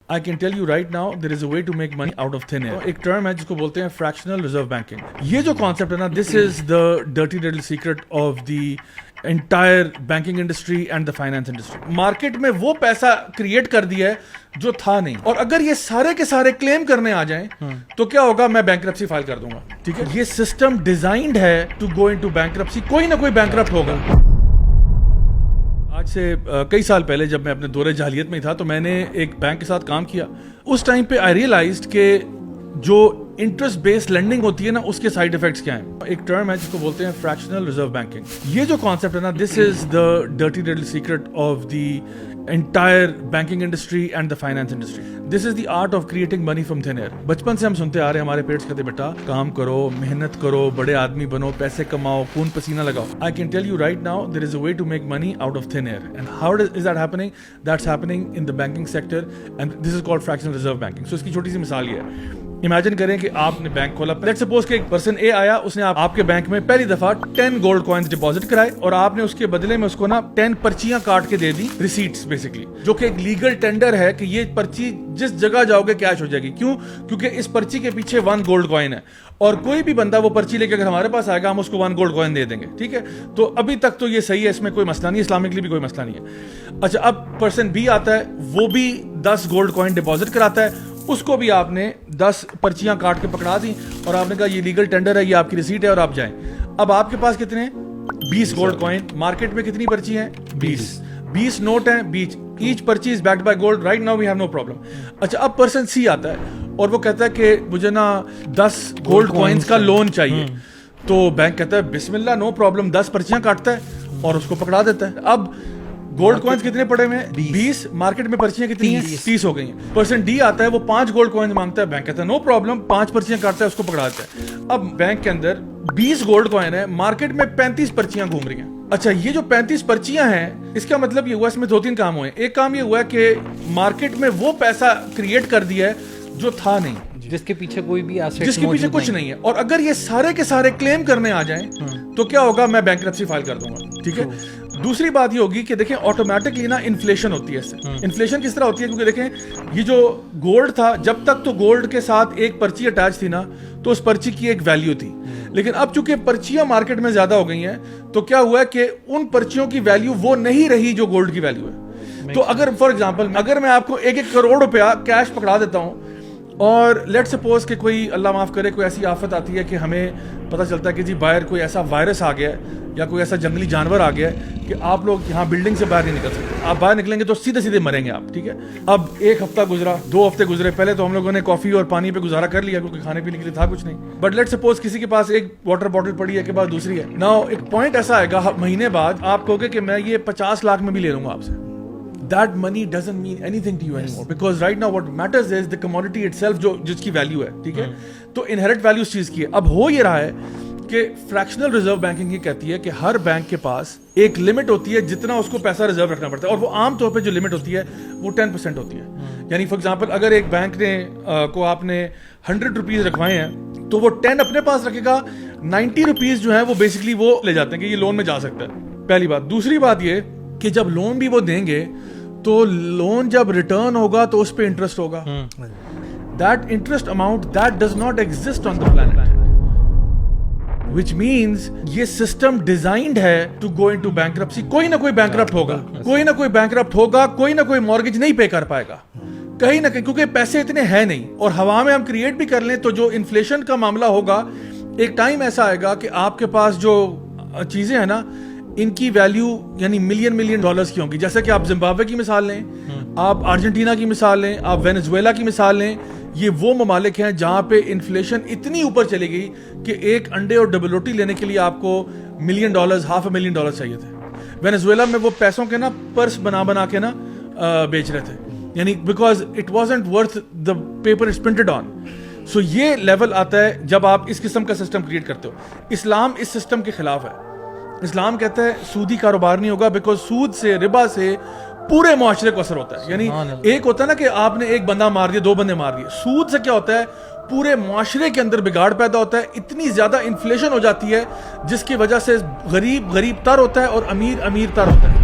I can tell you right now there is a way to make money out of thin air. एक term है जिसको बोलते हैं fractional reserve banking. ये जो concept है ना, this is the dirty little secret of the entire banking industry and the finance industry. Market में वो पैसा create कर दिया है जो था नहीं, और अगर ये सारे के सारे claim करने आ जाएं तो क्या होगा, मैं bankruptcy file कर दूंगा. ठीक है, ये system designed है to go into bankruptcy. कोई ना कोई bankrupt होगा. आज से कई साल पहले जब मैं अपने दौरे जहालियत में था तो मैंने एक बैंक के साथ काम किया. उस टाइम पे आई रियलाइज्ड कि जो इंटरेस्ट बेस्ड लेंडिंग होती है ना, उसके साइड इफेक्ट्स क्या हैं. एक टर्म है जिसको बोलते हैं फ्रैक्शनल रिजर्व बैंकिंग. ये जो कॉन्सेप्ट है ना, this is the dirty little secret of the entire banking industry and the finance industry. This is the art of creating money from thin air. बचपन से हम सुनते आ रहे हैं, हमारे पेरेंट्स कहते बेटा काम करो, मेहनत करो, बड़े आदमी बनो, पैसे कमाओ, खून पसीना लगाओ. I can tell you right now there is a way to make money out of thin air. And how is that happening? That's happening in the banking sector and this is called fractional reserve banking. So इसकी छोटी सी मिसाल ये है. Imagine करें कि आपने bank खोला. Let's suppose कि एक पर्सन ए आया, उसने आपके बैंक में पहली दफा 10 गोल्ड कॉइन्स डिपॉजिट कराए और आपने उसके बदले में उसको ना 10 पर्चियां काट के दे दी, रिसीट्स बेसिकली, जो कि एक लीगल टेंडर है कि ये पर्ची जिस जगह जाओगे कैश हो जाएगी. क्यों? क्योंकि इस पर्ची के पीछे 1 गोल्ड कॉइन है और कोई भी बंदा वो पर्ची लेके अगर हमारे पास आएगा हम उसको 1 गोल्ड कॉइन दे देंगे. ठीक है, तो अभी तक तो ये सही है, इसमें कोई मसला नहीं, इस्लामिकली भी कोई मसला नहीं है. अच्छा, अब पर्सन बी आता है, वो भी 10 गोल्ड कॉइन डिपॉजिट कराता है, उसको भी आपने 10 पर्चियां काट के पकड़ा दी और आपने कहा ये लीगल टेंडर है, ये आपकी रिसीट है और आप जाएं. अब आपके पास कितने 20 गोल्ड कॉइन. मार्केट में कितनी पर्ची हैं? 20 नोट हैं, 20 ईच पर्ची is backed by gold. Right now we have no problem. अच्छा, अब पर्सन सी आता है और वो कहता है कि मुझे ना 10 गोल्ड कॉइन्स का लोन चाहिए. तो बैंक कहता है बिस्मिल्लाह, नो प्रॉब्लम, 10 पर्चियां काटता है और उसको पकड़ा देता है. अब गोल्ड कॉइन्स कितने पड़े हुए हैं? 20. मार्केट में पर्चियां कितनी हैं? 30 हो गई हैं. पर्सन डी आता है, वो 5 गोल्ड कॉइन्स मांगता है. बैंक कहता है नो प्रॉब्लम, 5 पर्चियां काटता है, उसको पकड़ा देता है. अब बैंक के अंदर 20 गोल्ड कॉइन है, मार्केट में 35 पर्चियां घूम रही हैं. अच्छा, ये जो 35 पर्चियां हैं, इसका मतलब ये हुआ इसमें 2-3 काम हुए. एक काम ये हुआ कि मार्केट में वो पैसा क्रिएट कर दिया है जो था नहीं, जिसके पीछे कोई भी एसेट, जिसके पीछे कुछ नहीं है. और अगर ये सारे के सारे क्लेम करने आ जाएं तो क्या होगा, मैं बैंकरप्सी फाइल कर दूंगा. ठीक है. दूसरी बात ये होगी कि देखें ऑटोमेटिकली ना इन्फ्लेशन होती है इससे. इन्फ्लेशन किस तरह होती है? क्योंकि देखें ये जो गोल्ड था, जब तक तो गोल्ड के साथ एक पर्ची अटैच थी ना, तो उस पर्ची की एक वैल्यू थी. लेकिन अब चूंकि पर्चियां मार्केट में ज्यादा हो गई हैं, तो क्या हुआ है कि उन पर्चियों की वैल्यू वो नहीं रही जो गोल्ड की वैल्यू है. तो अगर फॉर एग्जांपल अगर मैं आपको 1-1 करोड़ रुपया कैश पकड़ा देता हूं और लेट सपोज कि कोई अल्लाह माफ करे कोई ऐसी आफत आती है कि हमें पता चलता है कि जी बाहर कोई ऐसा वायरस आ गया है या कोई ऐसा जंगली जानवर आ गया है कि आप लोग यहाँ बिल्डिंग से बाहर नहीं निकल सकते. आप बाहर निकलेंगे तो सीधे सीधे मरेंगे आप. ठीक है. अब 1 हफ्ता गुजरा, 2 हफ्ते गुजरे, पहले तो हम लोगों ने कॉफी और पानी पे गुजारा कर लिया क्योंकि खाने पीने के लिए था कुछ नहीं. बट लेट सपोज किसी के पास एक वाटर बॉटल पड़ी है, के बाद दूसरी है. नाउ एक पॉइंट ऐसा आएगा महीने बाद, आप कहोगे कि मैं ये 50 लाख में भी ले लूंगा आपसे. That money doesn't mean anything to you anymore because right now what matters is the commodity itself, जो जिसकी वैल्यू है. ठीक है. तो इनहेरिट वैल्यू उस चीज की है. अब हो ये रहा है कि फ्रैक्शनल रिजर्व बैंकिंग ये कहती है कि हर बैंक के पास एक लिमिट होती है जितना उसको पैसा रिजर्व रखना पड़ता है, और वो आम तौर पे जो लिमिट होती है वो 10% होती है. यानी फॉर एग्जांपल अगर एक बैंक ने को आपने 100 रुपीज रखवाए हैं तो वो 10 अपने पास रखेगा, 90 रुपीज जो है वो बेसिकली वो ले जाते हैं कि ये लोन में जा सकता है. पहली बात. दूसरी बात ये कि जब लोन भी वो देंगे तो लोन जब रिटर्न होगा तो उस पे इंटरेस्ट होगा. That interest amount that does not exist on the planet, which means ये सिस्टम डिजाइंड है टू गो इनटू बैंकरप्सी. कोई ना कोई बैंकरप्ट होगा, कोई ना कोई बैंकरप्ट होगा, कोई ना कोई मॉर्गेज नहीं पे कर पाएगा कहीं ना कहीं, क्योंकि पैसे इतने हैं नहीं. और हवा में हम क्रिएट भी कर लें तो जो इन्फ्लेशन का मामला होगा, एक टाइम ऐसा आएगा कि आपके पास जो चीजें हैं ना, इनकी वैल्यू यानी मिलियन डॉलर्स की होंगी. जैसे कि आप जिम्बाब्वे की मिसाल लें, आप अर्जेंटीना की मिसाल लें, आप वेनेजुएला की मिसाल लें. ये वो ममालिक हैं जहां पे इन्फ्लेशन इतनी ऊपर चली गई कि एक अंडे और डबल रोटी लेने के लिए आपको $1 मिलियन, $500,000 चाहिए थे. वेनेजुएला में वो पैसों के ना पर्स बना के ना बेच रहे थे, यानी because it wasn't worth the paper it's printed on. So ये लेवल आता है जब आप इस किस्म का सिस्टम क्रिएट करते हो. इस्लाम इस सिस्टम के खिलाफ है. इस्लाम कहता है सूदी कारोबार नहीं होगा, बिकॉज सूद से, रिबा से पूरे मुआशरे को असर होता है. यानी एक होता है ना कि आपने एक बंदा मार दिया, 2 बंदे मार दिए. सूद से क्या होता है, पूरे मुआशरे के अंदर बिगाड़ पैदा होता है. इतनी ज्यादा इन्फ्लेशन हो जाती है जिसकी वजह से गरीब तर होता है और अमीर तर होता है.